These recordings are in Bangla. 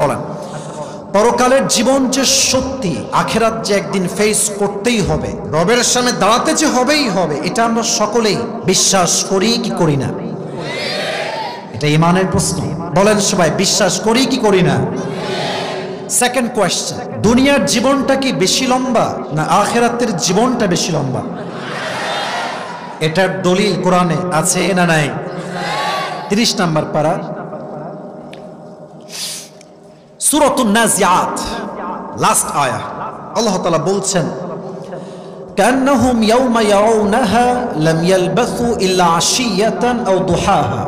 বলেন পরকালের জীবন যে সত্যি, আখিরাত যে একদিন ফেস করতেই হবে, রবের সামনে দাঁড়াতে যে হবেই হবে, এটা আমরা সকলেই বিশ্বাস করি কি করি না? এটা ঈমানের প্রশ্ন। বলেন সবাই, বিশ্বাস করি কি করি না? সেকেন্ড কোয়েশ্চেন, দুনিয়ার জীবনটা কি বেশি লম্বা না আখিরাতের জীবনটা বেশি লম্বা? এটার দলিল কোরআনে আছে না নাই? 30 নম্বর পারা, সূরাতুন নাজিআত, লাস্ট আয়াত। আল্লাহ তাআলা বলছেন, কান্নাহুম ইয়াওমা ইয়ারাউনাহা লাম ইয়ালবাসু ইল্লা আশিয়াতান আও দুহাহা।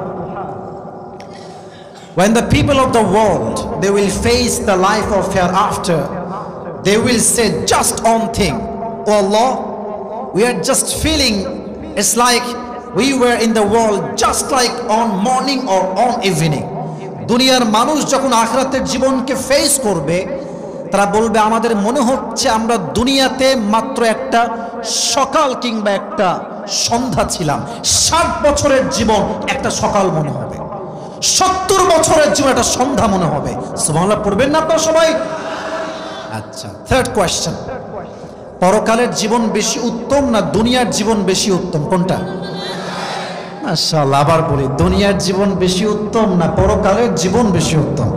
When the people of the world they will face the life of hereafter, they will say just one thing, oh Allah, we are just feeling it's like we were in the world just like on morning or on evening. দুনিয়ার মানুষ যখন আখিরাতের জীবনকে ফেস করবে, তারা বলবে আমাদের মনে হচ্ছে আমরা দুনিয়াতে মাত্র একটা সকাল কিংবা একটা সন্ধ্যা ছিলাম। 60 বছরের জীবন একটা সকাল মনে হবে, 70 বছরের জীবন একটা সন্ধ্যা মনে হবে। সুবহানাল্লাহ পড়বেন না আপনারা সবাই? আচ্ছা, থার্ড কোয়েশ্চেন, পরকালের জীবন বেশি উত্তম না দুনিয়ার জীবন বেশি উত্তম? কোনটা? মাশাআল্লাহ, আবার বলি, দুনিয়ার জীবন বেশি উত্তম না পরকালের জীবন বেশি উত্তম?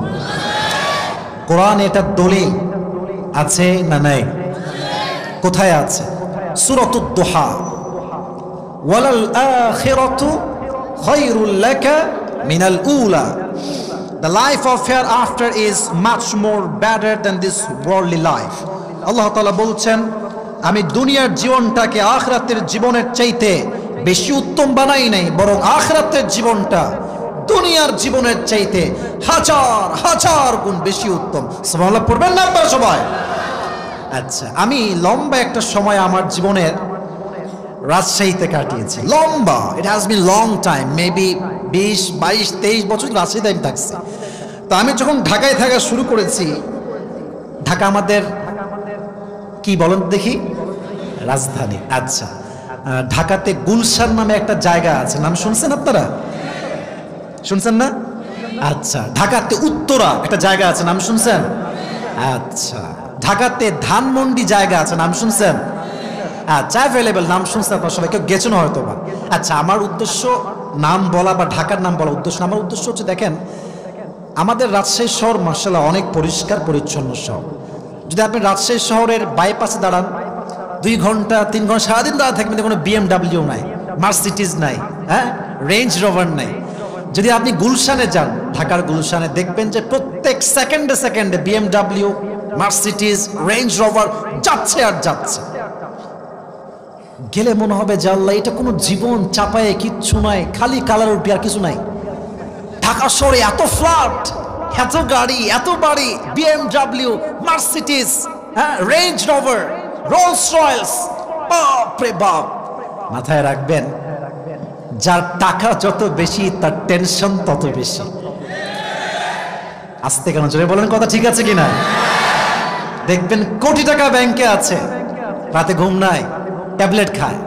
কোরআন এটা দলিল আছে না নাই? কোথায় আছে? সূরাতুদ দুহা, ওয়ালাল আখিরাতু খায়রুল লাকা মিনাল উলা। The life of hereafter is much more better than this worldly life. আল্লাহ তাআলা বলছেন, আমি দুনিয়ার জীবনটাকে আখিরাতের জীবনের চাইতে বেশি উত্তম বানাই নাই, বরং আখিরাতের জীবনটা দুনিয়ার জীবনের চাইতে হাজার হাজার গুণ বেশি উত্তম। সুবহানাল্লাহ পড়বেন না আপনারা সবাই? আচ্ছা, আমি লম্বা একটা সময় আমার জীবনের রাজশাহীতে কাটিয়েছি। লম্বা, it has been long time, maybe 20, 22, 23 বছর রাজশাহীতে আমি থাকছি। তো আমি যখন ঢাকায় থাকা শুরু করেছি, ঢাকা আমাদের কি বলেন দেখি, রাজধানী। আচ্ছা, ঢাকাতে গুলশান নামে একটা জায়গা আছে, নাম শুনছেন আপনারা? শুনছেন না? আচ্ছা, ঢাকাতে উত্তরা একটা জায়গা আছে, নাম শুনছেন? আচ্ছা, ঢাকাতে ধানমন্ডি জায়গা আছে, নাম শুনছেন? আচ্ছা, অ্যাভেলেবেল, নাম শুনছেন আপনারা সবাই, কেউ গেছেন হয়তো বা। আচ্ছা, আমার উদ্দেশ্য নাম বলা বা ঢাকার নাম বলা উদ্দেশ্য, আমার উদ্দেশ্য হচ্ছে, দেখেন আমাদের রাজশাহী শহর মাশাআল্লাহ অনেক পরিষ্কার পরিচ্ছন্ন শহর। যদি আপনি রাজশাহী শহরের বাইপাসে দাঁড়ান, 2 ঘন্টা 3 ঘন্টা সারাদিন দাঁড়া থাকবেন, কোনো বিএমডাব্লিউ নাই, মার্সিডিজ নাই, হ্যাঁ, রেঞ্জ রোভার নাই। যদি আপনি গুলশানে যান, ঢাকার গুলশানে, দেখবেন যে প্রত্যেক সেকেন্ডে সেকেন্ডে বিএমডাব্লিউ, মার্সিডিজ, রেঞ্জ রোভার যাচ্ছে আর যাচ্ছে। গেলে মনে হবে যে আল্লাহ, এটা কোনো জীবন চাপায়ে কিচ্ছু নাই, খালি কালার উঠি আর কিছু নাই। ঢাকা শহরে এত ফ্ল্যাট, এত গাড়ি, এত বাড়ি, বিএমডাব্লিউ, মার্সিডিজ, হ্যাঁ, রেঞ্জ রোভার, রোলস রয়েলস, বাপরে বাপ। মাথায় রাখবেন, যার টাকা যত বেশি তার টেনশন তত বেশি। আস্তে কেন, জোরে বলেন, কথা ঠিক আছে কিনা? দেখবেন কোটি টাকা ব্যাংকে আছে, রাতে ঘুম নাই, ট্যাবলেট খায়,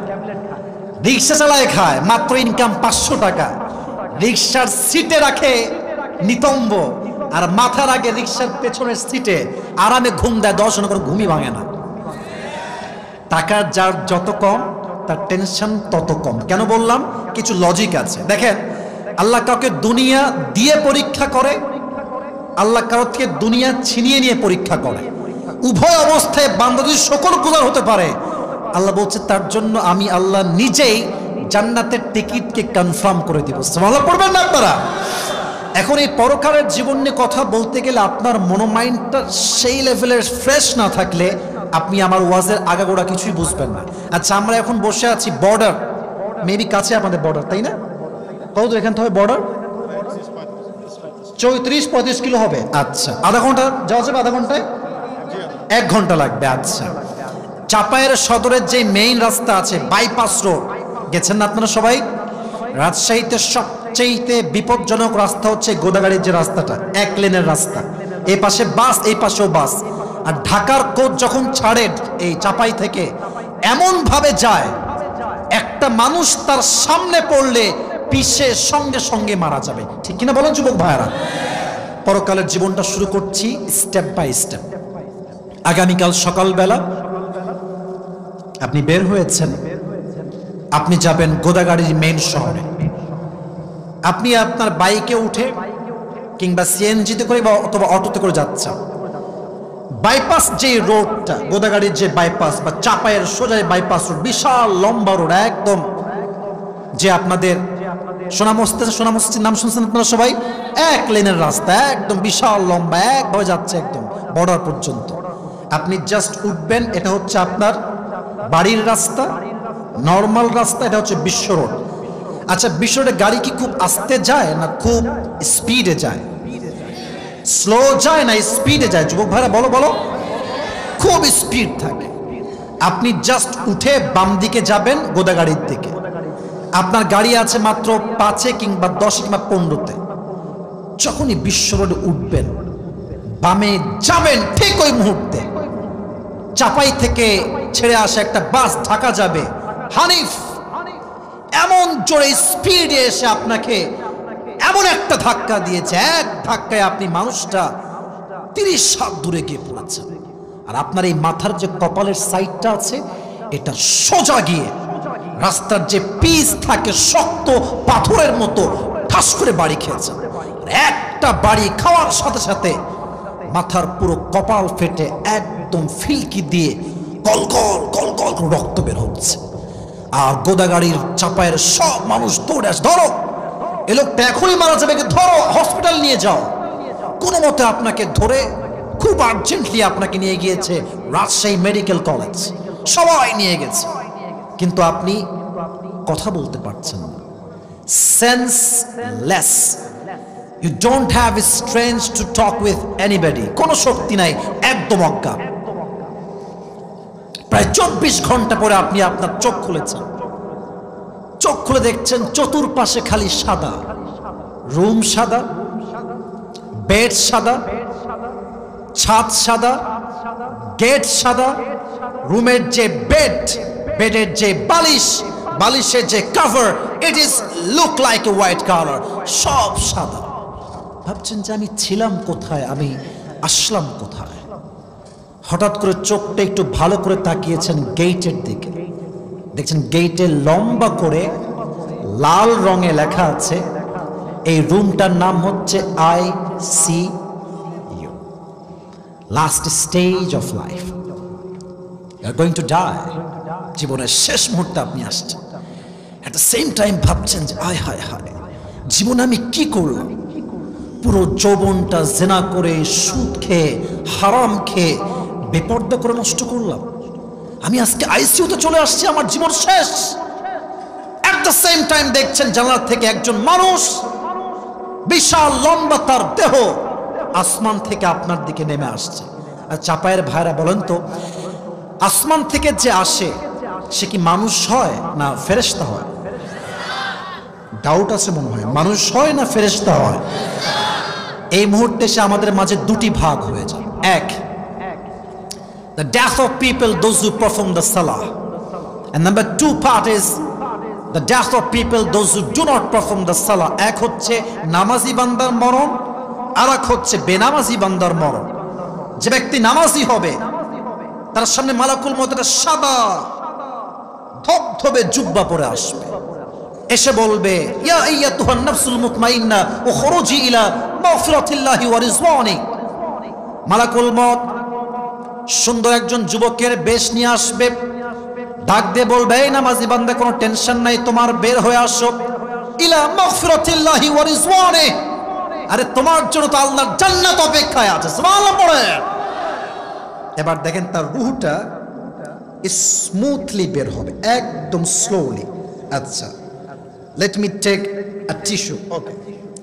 রিক্সা চালায় খায়, মাত্র ইনকাম 500 টাকা, রিক্সার সিটে রাখে নিতম্ব, আর মাথার আগে রিক্সার পেছনের সিটে আরামে ঘুম দেয়, 10 ঘন্টা করে ঘুমই ভাঙে না। টাকা যার যত কম তার টেনশন তত কম। কেন বললাম? কিছু লজিক আছে। দেখেন, আল্লাহ কাউকে দুনিয়া দিয়ে পরীক্ষা করে, আল্লাহ কারো থেকে দুনিয়া ছিনিয়ে নিয়ে পরীক্ষা করে। উভয় অবস্থায় বান্দা যদি শুকরগুজার হতে পারে, আল্লাহ বলছে তার জন্য আমি আল্লাহ নিজেই জান্নাতের টিকিটকে কনফার্ম করে দিব। সুবহানাল্লাহ পড়বেন না আপনারা? এখন এই পরকালের জীবন নিয়ে কথা বলতে গেলে আপনার মনোমাইন্ডটা সেই লেভেলের ফ্রেশ না থাকলে আপনি আমার ওয়াজের আগাগোড়া কিছুই বুঝবেন না। আচ্ছা, আমরা এখন বসে আছি বর্ডার, মেবি কাছে আমাদের বর্ডার, তাই না? কত এখান থেকে বর্ডার? 34-35 কিলো হবে। আচ্ছা, আধা ঘন্টা যাওয়া যাবে? আধা ঘন্টায় 1 ঘন্টা লাগবে। আচ্ছা, চাপায়ের সদরের যে মেইন রাস্তা আছে, বাইপাস রোড, গেছেন না আপনারা সবাই? রাজশাহীতে সবচেয়ে বিপজ্জনক রাস্তা হচ্ছে গোদাগাড়ির যে রাস্তাটা, 1 লেনের রাস্তা, এই পাশে বাস, এই পাশেও বাস। আর ঢাকার কোচ যখন ছাড়ে এই চাপাই থেকে, এমন ভাবে যায় একটা মানুষ তার সামনে পড়লে পিছে সঙ্গে সঙ্গে মারা যাবে। ঠিক কিনা বলেন যুবক ভাইরা? পরকালের জীবনটা শুরু করছি স্টেপ বাই স্টেপ। আগামীকাল সকালবেলা আপনি বের হয়েছেন, আপনি যাবেন গোদাগাড়ির মেইন শহরে। আপনি আপনার বাইকে উঠে কিংবা সিএনজিতে করে বা অথবা অটোতে করে যাচ্ছেন। বাইপাস যে রোডটা, গোদাগাড়ির যে বাইপাস বা চাপায়ের সোজা বাইপাস রোড, বিশাল লম্বা রোড, একদম যে আপনাদের সোনামস্তির নাম শুনছেন আপনারা সবাই, এক লেনের রাস্তা, একদম বিশাল লম্বা, একভাবে যাচ্ছে একদম বর্ডার পর্যন্ত। আপনি জাস্ট উঠবেন, এটা হচ্ছে আপনার বাড়ির রাস্তা, নর্মাল রাস্তা, এটা হচ্ছে বিশ্ব রোড। আচ্ছা, বিশ্ব রোডে গাড়ি কি খুব আস্তে যায় না খুব স্পিডে যায়? স্লো যায় না স্পিডে যায়? যুবক ভাইরা বলো বলো। খুব স্পিড থাকে। আপনি জাস্ট উঠে বাম দিকে যাবেন গোদাগাড়ির দিকে। আপনার গাড়ি আছে মাত্র 5 কিংবা 10 কিংবা 15তে। যখনই বিশ্ব রোডে উঠবেন, বামে যাবেন, ঠিক ওই মুহূর্তে চাপাই থেকে ছেড়ে আসা একটা বাস ঢাকা যাবে, হানিফ এমন জোরে স্পিডে এসে আপনাকে এমন একটা ধাক্কা দিয়েছে, এক ধাক্কায় আপনি মানুষটা 30 হাত দূরে গিয়ে পড়েছেন। আর আপনার এই মাথার যে কপালের সাইডটা আছে, এটা সোজা গিয়ে রাস্তার যে পিচ থাকে শক্ত পাথরের মতো ঠাস করে বাড়ি খেয়েছে। একটা বাড়ি খাওয়ার সাথে সাথে মাথার পুরো কপাল ফেটে একদম ফিলকি দিয়ে গল গল গল গল রক্ত বের হচ্ছে। আর গোদাগাড়ির চাপায়ের সব মানুষ দৌড়ে আসে, ধরো এ লোকটা এখনই মারা যাবে, ধরো হসপিটাল নিয়ে যাও। কোনো মতে আপনাকে ধরে খুব আর্জেন্টলি আপনাকে নিয়ে গিয়েছে রাজশাহী মেডিকেল কলেজ, সবাই নিয়ে গেছে, কিন্তু আপনি কথা বলতে পারছেন না, senseless. You don't have strength to talk with anybody, কোনো শক্তি নাই, একদম অজ্ঞান। প্রায় 24 ঘন্টা পরে আপনি আপনার চোখ খুলেছেন। চোখ খুলে দেখছেন চতুর্পাশে খালি সাদা, রুম সাদা, বেড সাদা, ছাদ সাদা, গেট সাদা, রুমের যে বেড, বেডের যে বালিশ, বালিশের যে cover, it is look like a white colour, সব সাদা। ভাবছেন যে আমি ছিলাম কোথায়, আমি আসলাম কোথায়? হঠাৎ করে চোখটা একটু ভালো করে তাকিয়েছেন গেটের দিকে, দেখছেন গেটে লম্বা করে লাল রঙে লেখা আছে এই রুমটার নাম হচ্ছে ICU, last stage of life, you are going to die. জীবনের শেষ মুহূর্তে আপনি আসছেন। এট দ্য সেম টাইম ভাবছেন যে আয় হায় হায়, জীবনে আমি কি করলাম? পুরো যৌবনটা জেনা করে, সুদ খেয়ে, হারাম খেয়ে, বেপর্দা করে নষ্ট করলাম। আমি আজকে আইসিইউতে চলে আসছি, আমার জীবন শেষ। এট দ্য সেম টাইম দেখছেন জানালা থেকে একজন মানুষ, বিশাল লম্বা তার দেহ, আসমান থেকে আপনার দিকে নেমে আসছে। আর চাপায়ের ভাইরা বলেন তো, আসমান থেকে যে আসে সে কি মানুষ হয় না ফেরেশতা হয়? ডাউট আছে মনে হয়, মানুষ হয় না ফেরেশতা হয়? এই মুহূর্তে সে আমাদের মাঝে দুটি ভাগ হয়ে যায়। এক, the death of people, those who perform the salah, and number 2 part is the death of people, those who do not perform the salah. এক হচ্ছে নামাজি বান্দার মরণ, আর এক হচ্ছে বেনামাজি বান্দার মরণ। যে ব্যক্তি নামাজি হবে তার সামনে মালাকুল মউত সাদা ধবধবে জুব্বা পরে আসবে, এসে বলবে ইয়া আইয়াতুহান নাফসুল মুতমাইন্না উখরুজি ইলা মাগফিরাতিল্লাহি ওয়া রিজওয়ানি। মালাকুল মউত সুন্দর একজন যুবকের বেশ নিয়ে আসবে, ডাক দিয়ে বলবে এই নামাজি বান্দা, কোনো টেনশন নাই, তোমার বের হয়ে আসো ইলা মাগফিরাতিল্লাহি ওয়া রিজওয়ানি, আরে তোমার জন্য তো আল্লাহর জান্নাত অপেক্ষায় আছে। সুবহানাল্লাহ পড়ে। এবার দেখেন তার রূহটা স্মুথলি বের হবে, একদম স্লোলি। আচ্ছা, let me take a tissue. Okay,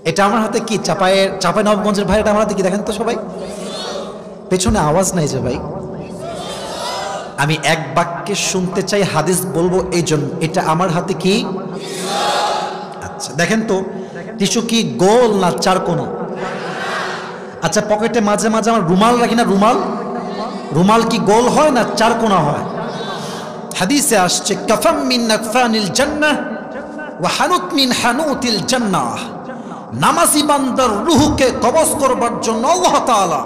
এটা আমার হাতে কি? চাঁপাইনবাবগঞ্জের ভাই, এটা আমার হাতে কি দেখেন তো সবাই। পেছনে আওয়াজ নাই যে ভাই, আমি এক বাক্যে শুনতে চাই, হাদিস বলবো, এই জন্য এটা আমার হাতে কি? আচ্ছা দেখেন তো, টিস্যু কি গোল না চারকোনা? আচ্ছা, পকেটে মাঝে মাঝে আমার রুমাল রাখি না, রুমাল, রুমাল কি গোল হয় না চারকোনা হয়? হাদিসে আসছে কাফাম মিন নাকফানিল জান্নাহ ওয়া হানুত মিন হানুতিল জান্নাহ নামাজি বান্দার রূহকে কবজ করবার জন্য আল্লাহ তাআলা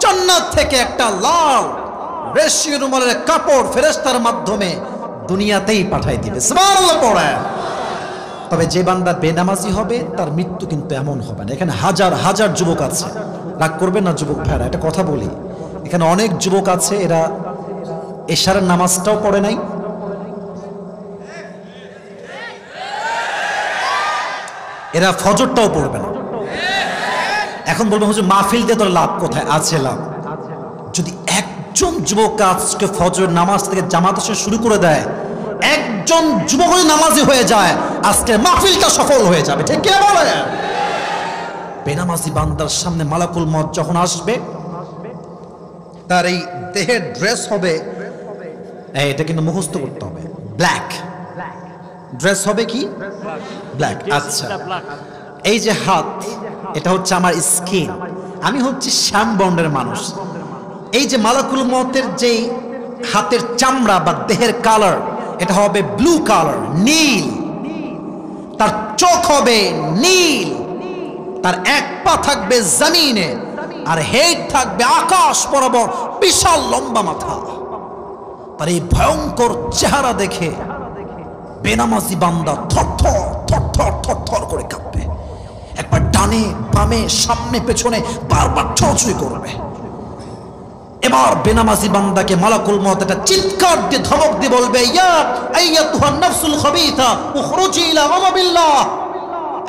জান্নাত থেকে একটা লাল রেশমি রুমালের কাপড় ফেরেশতার মাধ্যমে দুনিয়াতেই পাঠাই দিবে। সুবহানাল্লাহ পড়ে। তবে যে বান্দা বেনামাজি হবে তার মৃত্যু কিন্তু এমন হবে না। এখানে হাজার হাজার যুবক আছে, রাগ করবেন না যুবক ভাইরা, একটা কথা বলি, এখানে অনেক যুবক আছে এরা এশারের নামাজটাও পড়ে নাই, এরা ফজরটাও পড়বে না। এখন বলবো হুজুর মাহফিল দিয়ে তোর লাভ কোথায়? আছে লাভ। যদি একজন যুবক আজকে ফজরের নামাজ থেকে জামাত আসা শুরু করে দেয়, একজন যুবক নামাজি হয়ে যায়, আজকে মাহফিলটা সফল হয়ে যাবে। ঠিক কি বলে? বেনামাজি বান্দার সামনে মালাকুল মউত যখন আসবে, তার এই দেহের ড্রেস হবে, এটা কিন্তু মুখস্থ করতে হবে, ব্ল্যাক ড্রেস হবে। কি ব্ল্যাক? আচ্ছা, এই যে হাত, এটা হচ্ছে আমার স্কিন, আমি হচ্ছে শ্যাম বর্ণের মানুষ। এই যে মালাকুল মউতের যে হাতের চামড়া বা দেহের কালার, এটা হবে ব্লু কালার, নীল। তার চোখ হবে নীল, তার এক পা থাকবে জমিনে, আর হেড থাকবে আকাশ বরাবর, বিশাল লম্বা মাথা। তার এই ভয়ঙ্কর চেহারা দেখে বেনামাজি বান্দা থরথর থরথর থরথর করে কাঁপবে, একবার ডানে বামে সামনে পেছনে বারবার ছড়ছড়ি করবে। এবার বেনামাজি বান্দাকে মালাকুল মউত একটা চিৎকার দিয়ে ধমক দিয়ে বলবে, ইয়া আইয়াতুহান নাফসুল খাবিথা উখরুজি ইলা গাযাবিল্লাহ।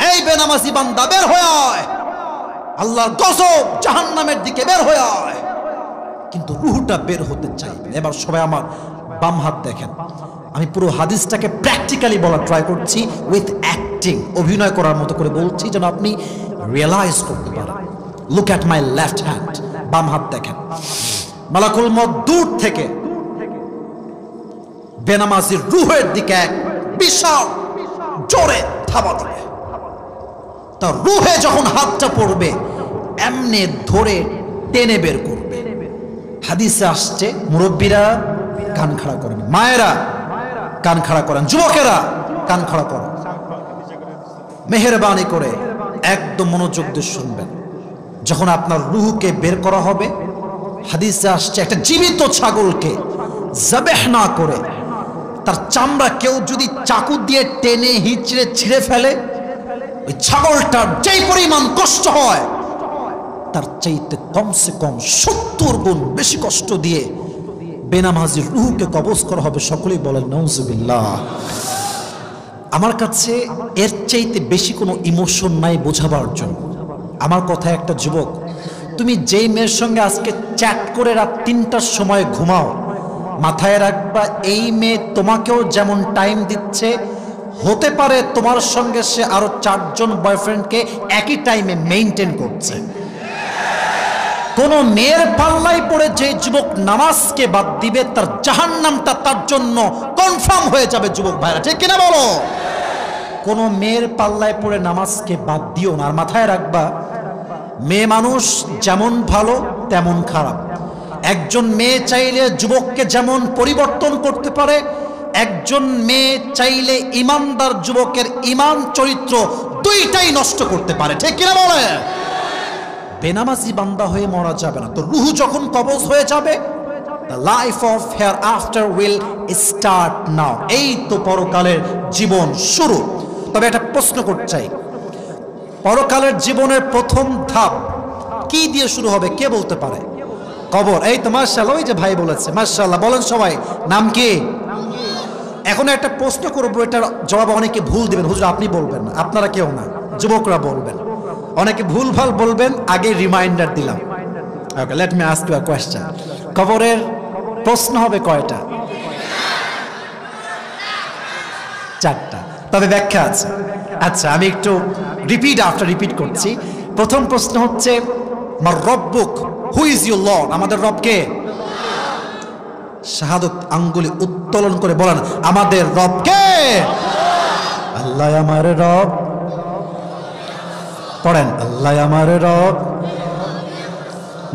এই বেনামাজি বান্দা বের হয়ে আয়, আল্লাহর গজব জাহান্নামের দিকে বের হয়ে আয়। কিন্তু রূহটা বের হতে চাইবে। এবার সবাই আমার বাম হাত দেখেন, আমি পুরো হাদিসটাকে প্র্যাকটিক্যালি বলার ট্রাই করছি, উইথ অ্যাক্টিং, অভিনয় করার মতো করে বলছি যেন আপনি রিয়েলাইজ করতে পারেন। Look at my left hand, বাম হাত দেখেন। মালাকুল মউত দূর থেকে বেনামাজির রূহের দিকে এক বিশাল জোরে থাবা দিবে। তার রূহে যখন হাতটা পড়বে, এমনি ধরে টেনে বের করবে। হাদিসে আসছে, মুরব্বীরা কান খাড়া করেন, মায়েরা কান খাড়া করেন, যুবকেরা কান খাড়া করেন, মেহেরবানি করে একদম মনোযোগ দিয়ে শুনবেন। যখন আপনার রূহকে বের করা হবে, হাদিসে আসছে একটা জীবিত ছাগলকে যাবেহ না করে তার চামড়া কেউ যদি চাকু দিয়ে টেনে হিচড়ে ছিঁড়ে ফেলে, ওই ছাগলটার যেই পরিমাণ কষ্ট হয় তার চাইতে কমসে কম 70 গুণ বেশি কষ্ট দিয়ে বেনামাজির রূহকে কবজ করা হবে। সকলেই বলেন নাউজুবিল্লাহ। আমার কাছে এর চাইতে বেশি কোনো ইমোশন নাই বোঝাবার জন্য। আমার কথা, একটা যুবক, তুমি যেই মেয়ের সঙ্গে আজকে চ্যাট করে রাত 3টার সময় ঘুমাও, মাথায় রাখবা এই মেয়ে তোমাকেও যেমন টাইম দিচ্ছে, হতে পারে তোমার সঙ্গে সে আরো 4 জন বয়ফ্রেন্ডকে একই টাইমে মেইনটেইন করছে। কোন মেয়ের পাল্লায় পড়ে যে যুবক নামাজকে বাদ দিবে, তার জাহান্নামটা তার জন্য কনফার্ম হয়ে যাবে। যুবক ভাইরা ঠিক কিনা বলো? কোন মেয়ের পাল্লায় পড়ে নামাজকে বাদ দিও না। আর মাথায় রাখবা, মেয়ে মানুষ যেমন ভালো তেমন খারাপ। একজন মেয়ে চাইলে যুবককে যেমন পরিবর্তন করতে পারে, একজন মেয়ে চাইলে ইমানদার যুবকের ইমান চরিত্র দুইটাই নষ্ট করতে পারে। ঠিক কিনা বলে? বেনামাজি বান্দা হয়ে মরা যাবে না। তো রূহ যখন কবজ হয়ে যাবে, the life of hereafter will start now। এই তো পরকালের জীবন শুরু। তবে একটা প্রশ্ন করতে চাই, পরকালের জীবনের প্রথম ধাপ কি দিয়ে শুরু হবে? কে বলতে পারে? কবর। এই তো মাশাআল্লাহ, ওই যে ভাই বলেছে, মাশাআল্লাহ। বলেন সবাই, নাম কি? এখন একটা প্রশ্ন করবো, এটার জবাব অনেকে ভুল দিবেন। হুজুর আপনি বলবেন না, আপনারা কেউ না, যুবকরা বলবেন। অনেকে ভুল ভাল বলবেন, আগে রিমাইন্ডার দিলাম। Okay, let me ask you a question. কবরের প্রশ্ন হবে কয়টা? 4টা, তবে ব্যাখ্যা আছে। আচ্ছা, আমি একটু রিপিট আফটার রিপিট করছি। প্রথম প্রশ্ন হচ্ছে, মার রব্বুক, হু ইজ ইউর লর্ড? আমাদের রব কে? শাহাদত আঙ্গুলি উত্তোলন করে বলেন, আমাদের রব কে? আল্লাহ আমার রব। পড়েন, আল্লাহ আমার রব।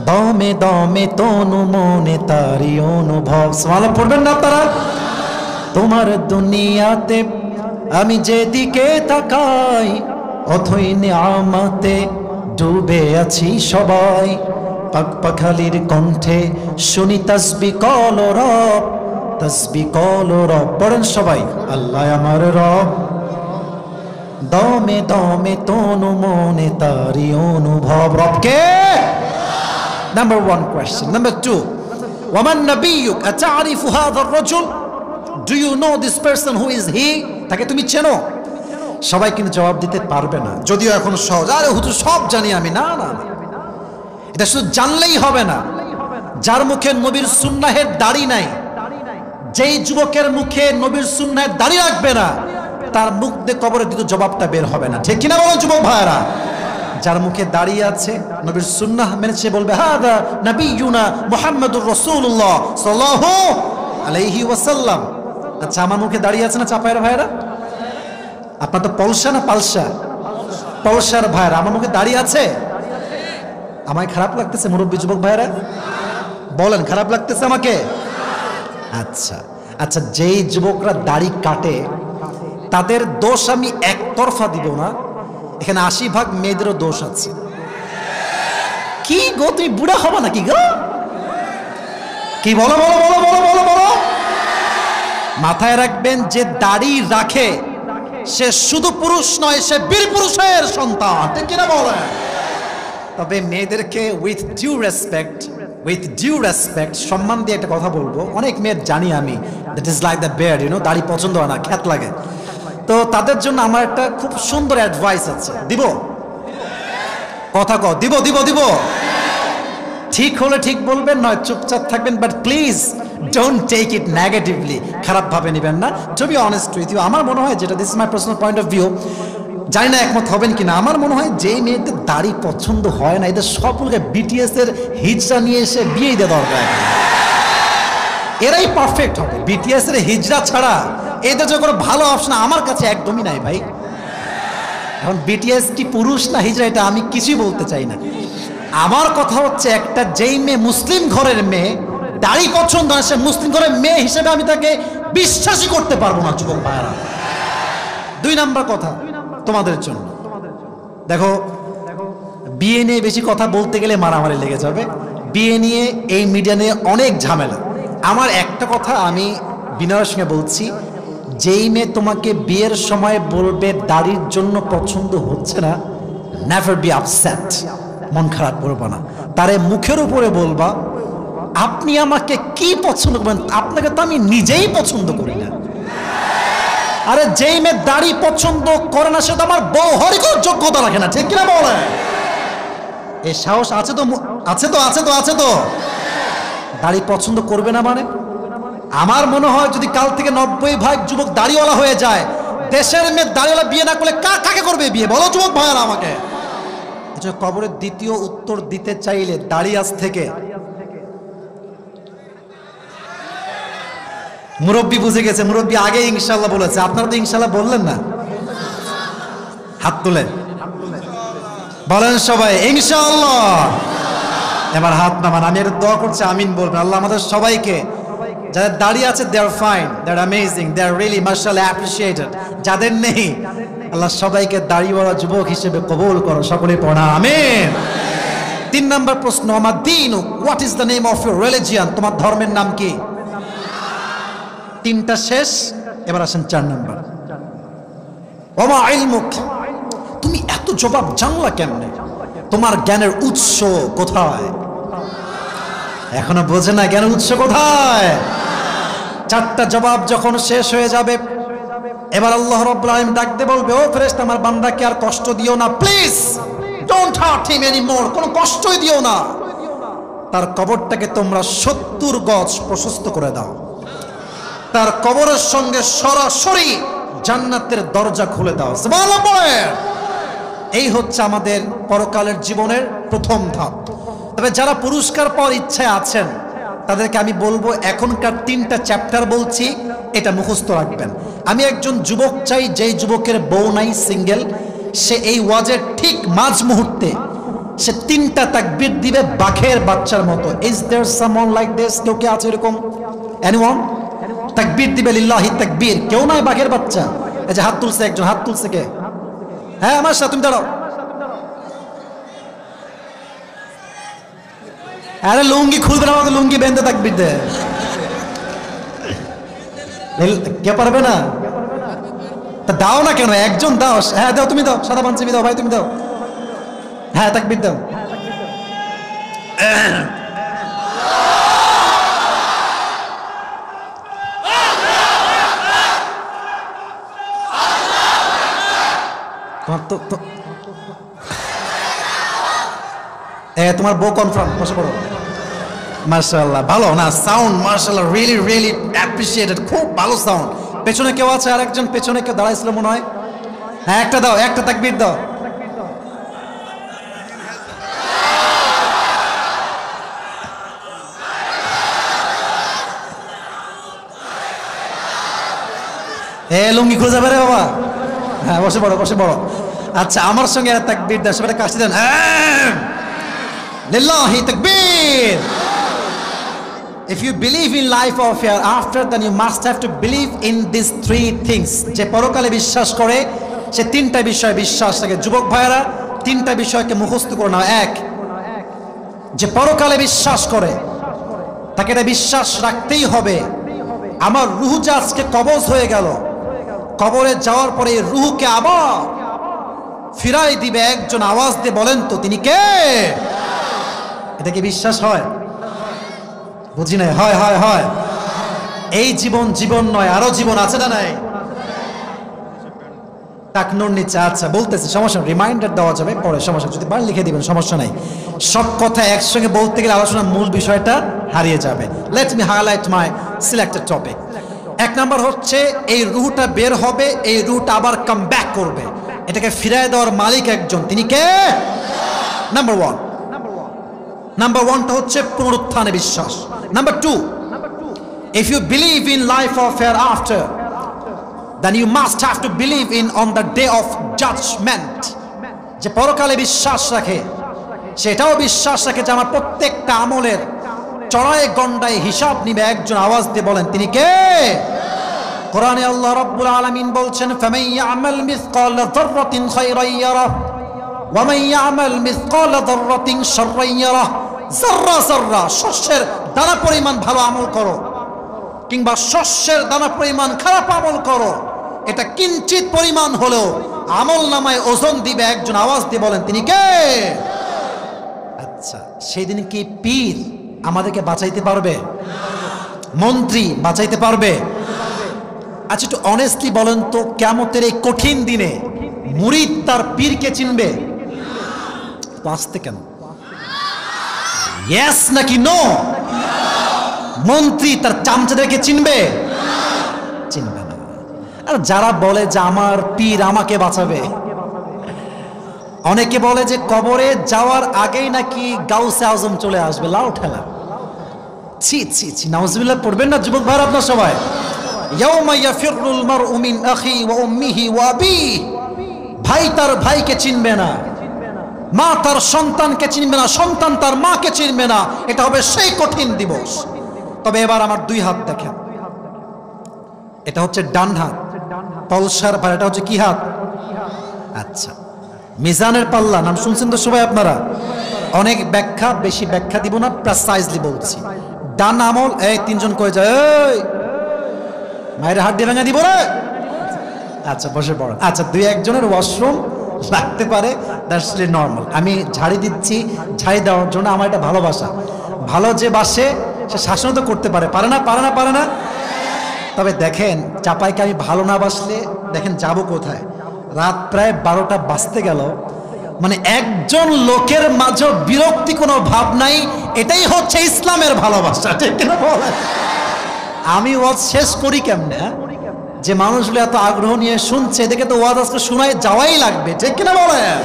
দমে দমে তনু মনে তারি অনুভব। সুবহানাল্লাহ পড়বেন না আপনারা? তোমার দুনিয়াতে আমি যেদিকে তাকাই, অথই নিয়ামতে ডুবে আছি সবাই, পাখালির কণ্ঠে শুনি তাসবিহ কলো রব, তাসবিহ কলো রব। পড়েন সবাই, আল্লাহ আমার রব, দমে দমে তনু মনে তারি অনুভব। রবকে নাম্বার 1 কোয়েশ্চেন। নাম্বার 2, ওয়ামান নাবিয়ুক আতারিফু হাযা আর-রাজুল, do you know this person who is he? তাকে তুমি চেনো? সবাই কিন্তু জবাব দিতে পারবে না, যদিও এখন সহজ, আরে হুজুর সব জানি আমি। না না, এটা শুধু জানলেই হবে না। যার মুখে নবীর সুন্নাহের দাড়ি নাই, যেই যুবকের মুখে নবীর সুন্নাহের দাড়ি রাখবে না, তার মুখ দিয়ে কবরের দিকে জবাবটা বের হবে না। ঠিক কিনা বলো যুবক ভাইরা? যার মুখে দাঁড়িয়ে আছে, নবীর সুন্নাহ মেনেছে, বলবে হাদা নবিয়ুনা মুহাম্মাদুর রাসূলুল্লাহ সাল্লাল্লাহু আলাইহি ওয়াসাল্লাম। আচ্ছা, আমার মুখে দাঁড়িয়ে আছে না চাপায়ের ভাইরা? আপনার তো পলসা না পালসা? পলসার ভাইরা, আমার মুখে দাঁড়িয়ে আছে? আমায় খারাপ লাগতেছে মুরব্বী যুবক ভাইরা? বলেন, খারাপ লাগতেছে আমাকে? আচ্ছা আচ্ছা, যেই যুবকরা দাড়ি কাটে তাদের দোষ আমি একতরফা দিব না, এখানে 80% মেয়েদেরও দোষ আছে। কি গো, তুমি বুড়া হবা নাকি গো? কি বলো বলো বলো বলো বলো বলো। মাথায় রাখবেন, যে দাড়ি রাখে সে শুধু পুরুষ নয়, সে বীর পুরুষের সন্তান। ঠিক কিনা বলে? তবে মেয়েদেরকে উইথ ডিউ রেসপেক্ট সম্মান দিয়ে একটা কথা বলবো। অনেক মেয়ের জানি আমি, that is like the beard, দাড়ি পছন্দ হয় না, খ্যাত লাগে। তো তাদের জন্য আমার একটা খুব সুন্দর অ্যাডভাইস আছে, দিব? কথা কও, দিব দিব দিব? ঠিক হলে ঠিক বলবেন, নয় চুপচাপ থাকবেন। But please don't take it negatively, খারাপ ভাবে নেবেন না। To be honest with you, আমার মনে হয়, যেটা this is my personal point of view, জানি না একমত হবেন কিনা, আমার মনে হয় যে মেয়েদের দাড়ি পছন্দ হয় না, এদের সবগুলোকে বিটিএস এর হিজড়া নিয়ে এসে বিয়ে দেওয়া দরকার। এরাই পারফেক্ট হবে। বিটিএস এর হিজড়া ছাড়া এদের যে কোনো ভালো অপশন আমার কাছে একদমই নাই ভাই। এখন বিটিএস কি পুরুষ না হিজড়া, এটা আমি কিছুই বলতে চাই না। আমার কথা হচ্ছে, একটা যেই মেয়ে মুসলিম ঘরের মেয়ে দাড়ি পছন্দ হয়, সে মুসলিম ঘরের মেয়ে হিসেবে আমি তাকে বিশ্বাসই করতে পারবো না যুবক ভাইরা। 2 নাম্বার কথা তোমাদের জন্য, দেখো, বিয়ে নিয়ে বেশি কথা বলতে গেলে মারামারি লেগে যাবে। বিয়ে নিয়ে, এই মিডিয়া নিয়ে অনেক ঝামেলা। আমার একটা কথা আমি বিনয়ের সঙ্গে বলছি, যেই মেয়ে তোমাকে বিয়ের সময় বলবে দাড়ির জন্য পছন্দ হচ্ছে না, নেভার বি আপসেট, মন খারাপ করবা না। তারে মুখের উপরে বলবা, আপনি আমাকে কি পছন্দ করবেন? আপনাকে তো আমি নিজেই পছন্দ করি না। আরে যেই মেয়ে দাড়ি পছন্দ করে না, সে তো আমার বউ হওয়ারই কোনো যোগ্যতা রাখে না। ঠিক কিনা বলে? এই সাহস আছে তো? আছে তো আছে তো আছে তো। দাড়ি পছন্দ করবে না মানে? আমার মনে হয় যদি কাল থেকে 90% যুবক দাড়িওয়ালা হয়ে যায়, দেশের মেয়ে দাড়িওয়ালা বিয়ে না করলে কাকে করবে বিয়ে? বলো যুবক ভাইয়ারা আমাকে। কবরের দ্বিতীয় উত্তর দিতে চাইলে দাড়ি আজ থেকে, মুরব্বী বুঝে গেছে, মুরব্বী আগে ইনশাল্লাহ বলেছে, আপনারা তো ইনশাল্লাহ বললেন না। হাত তুলে বলেন সবাই ইনশাআল্লাহ। এবার হাত নামান, আমি এটা দোয়া করছি, আমিন বলবেন। আল্লাহ আমাদের সবাইকে, যাদের দাড়ি আছে they are fine, they are amazing, they are really মাশাআল্লাহ অ্যাপ্রিশিয়েটেড। যাদের নেই, আল্লাহ সবাইকে দাড়িওয়ালা যুবক হিসেবে কবুল করো, সকলে পড়া আমিন। 3 নাম্বার প্রশ্ন, আমার দিন, what is the name of your religion? তোমার ধর্মের নাম কি? 3টা শেষ, এবার আসেন 4 নাম্বার। ওমা ইলমুক, তুমি এত জবাব জানলা কেমনে? তোমার জ্ঞানের উৎস কোথায়? এখনো বোঝে না জ্ঞানের উৎস কোথায়? 4টা জবাব যখন শেষ হয়ে যাবে, এবার আল্লাহ রাব্বুল আলামিন ডাকতে বলবে, ও ফেরেশতা, আমার বান্দাকে আর কষ্ট দিও না, please don't heart him anymore, কোনো কষ্টই দিও না। তার কবরটাকে তোমরা 70 গজ প্রশস্ত করে দাও। তার কবরের সঙ্গে সরাসরি জান্নাতের দরজা খুলে দাও। সুবহানাল্লাহ বলেন। এই হচ্ছে আমাদের পরকালের জীবনের প্রথম ধাপ। তবে যারা পুরস্কার পাওয়ার ইচ্ছায় আছেন, তাদেরকে আমি বলবো, এখনকার 3টা চ্যাপ্টার বলছি, এটা মুখস্থ রাখবেন। আমি একজন যুবক চাই, যেই যুবকের বউ নাই, সিঙ্গেল, সে এই ওয়াজের ঠিক মাঝ মুহূর্তে সে 3টা তাকবীর দিবে বাঘের বাচ্চার মতো। Is there someone like this? কেউ কে আছে এরকম? এনিওয়ান? তাকবীর দিবে লিল্লাহি তাকবীর। কেউ নাই বাঘের বাচ্চা? এই যে হাত তুলছে একজন, হাত তুলছে কে? হ্যাঁ আমার সাথে তুমি দাঁড়াও। আরে লুঙ্গি খুলবে না, আমাকে লুঙ্গি বেঁধে থাকবি দে, কে পারবে না? তা দাও না কেন, একজন দাও। হ্যাঁ দাও, তুমি দাও, সাদা পাঞ্জাবি দাও ভাই, তুমি দাও। হ্যাঁ তাকবীর দাও। তোমার বউ কনফার্ম, বসে পড়ো। মাশাআল্লাহ, ভালো না সাউন্ড? মাশাআল্লাহ, রিয়েলি রিয়েলি অ্যাপ্রিশিয়েটেড, খুব ভালো সাউন্ড। পেছনে কেউ আছে? আরেকজন পেছনে কেউ দাঁড়াইছিল মনে হয়। হ্যাঁ একটা দাও, একটা তাকবীর দাও। লুঙ্গি খুলে যাবে রে বাবা। হ্যাঁ বসে পড়ো, বসে পড়ো। আচ্ছা আমার সঙ্গে তাকবীর দাও, সবাই কাশি দেন। লিল্লাহি তাকবীর। If you believe in life of hereafter, then you must have to believe in these three things. যে পরকালে বিশ্বাস করে সে তিনটা বিষয় বিশ্বাস রাখে। যুবক ভাইয়েরা, তিনটা বিষয়কে মুখস্থ করে নাও। এক, যে পরকালে বিশ্বাস করে তাকে এটা বিশ্বাস রাখতেই হবে আমার রূহ যে আজকে কবজ হয়ে গেল, কবরে যাওয়ার পরে রূহকে আবার ফিরাই দিবে একজন। আওয়াজ দিয়ে বলেন তো তিনি কে? এটা কি বিশ্বাস হয়? বুঝি নাই। হয় হয় হয়। এই জীবন জীবন নয়, আরো জীবন আছে না নাই? টাকনোর নিচে। আচ্ছা বলতেছি, সমস্যা, রিমাইন্ডার দেওয়া যাবে পরে, সমস্যা, যদি বার লিখে দিবেন সমস্যা নাই। সব কথা একসঙ্গে বলতে গেলে আলোচনার মূল বিষয়টা হারিয়ে যাবে। লেট মি হাইলাইট মাই সিলেক্টেড টপিক। এক নাম্বার হচ্ছে এই রূহটা বের হবে, এই রূহটা আবার কাম ব্যাক করবে। এটাকে ফিরায় দেওয়ার মালিক একজন, তিনি কে? Number one. নাম্বার ওয়ানটা হচ্ছে পুনরুত্থানে বিশ্বাস। Number two, if you believe in life of hereafter, then you must have to believe in on the day of judgment. যে পরকালে বিশ্বাস রাখে সেটাও বিশ্বাস রাখে যে আমার প্রত্যেকটা আমলের চড়াই গন্ডায় হিসাব নিবে একজন। আওয়াজ দিয়ে বলেন তিনি কে? কোরআনে আল্লাহ রাব্বুল আলামিন বলছেন, ফামান ইয়ামাল মিসকালা যাররাতিন খায়রান ইয়ারাহ ওয়া মান ইয়ামাল মিসকালা যাররাতিন শাররান ইয়ারাহ। যাররা যাররা, শস্যের দানা পরিমাণ ভালো আমল করো কিংবা শস্যের দানা পরিমাণ খারাপ আমল করো, এটা কিঞ্চিত পরিমাণ হলেও আমল নামায় ওজন দিবে একজন। আওয়াজ দিয়ে বলেন তিনি কে? আচ্ছা, সেই দিন কি পীর আমাদেরকে বাঁচাইতে পারবে? মন্ত্রী বাঁচাইতে পারবে? আচ্ছা একটু অনেস্টলি বলেন তো, কিয়ামতের এই কঠিন দিনে মুরিদ তার পীরকে চিনবে? বাঁচতে কেন? ইয়েস নাকি নো? মন্ত্রী তার চামচাদেরকে চিনবে? চিনবে না। আর যারা বলে যে আমার পীর আমাকে বাঁচাবে, অনেকে বলে যে কবরে যাওয়ার আগেই নাকি গাউসে আজম চলে আসবে, লাউ ঠেলা। ছি ছি ছি, নাউজুবিল্লাহ পড়বেন না যুবক ভাই আপনার সবাই। ইয়াউমা ইয়াফিরুল মারউ মিন আখি ওয়া উম্মিহি ওয়া আবিহি। ভাই তার ভাইকে চিনবে না, মা তার সন্তানকে চিনবে না, সন্তান তার মাকে চিনবে না। এটা হবে সেই কঠিন দিবস। তবে এবার আমার দুই হাত দেখেন, এটা হচ্ছে ডান হাত পলসার ভাই, এটা হচ্ছে কি হাত? আচ্ছা, মিজানের পাল্লা নাম শুনছেন তো সবাই আপনারা? অনেক ব্যাখ্যা, বেশি ব্যাখ্যা দিব না, প্রেসাইজলি বলছি। ডান আমল, এই তিনজন কয়ে যায়, এই মায়ের হাত দিয়ে ভাঙা দিব রে। আচ্ছা বসে পড়েন। আচ্ছা দুই একজনের ওয়াশরুম লাগতে পারে, দ্যাটস নর্মাল। আমি ঝাড়ি দিচ্ছি, ঝাড়ি দেওয়ার জন্য আমার এটা ভালোবাসা। ভালো যে বাসে সে শাসন তো করতে পারে, পারে না? পারে না? পারে না? তবে দেখেন চাপাইকে আমি ভালো না বাসলে দেখেন যাব কোথায়। রাত প্রায় 12টা বাজতে গেল, মানে একজন লোকের মাঝে বিরক্তি কোনো ভাব নাই। এটাই হচ্ছে ইসলামের ভালোবাসা, ঠিক কিনা বলেন? আমি ওয়াজ শেষ করি কেমনে যে মানুষগুলো এত আগ্রহ নিয়ে শুনছে, এদিকে তো ওয়াজ আজকে শোনায় যাওয়াই লাগবে, ঠিক কিনা বলেন?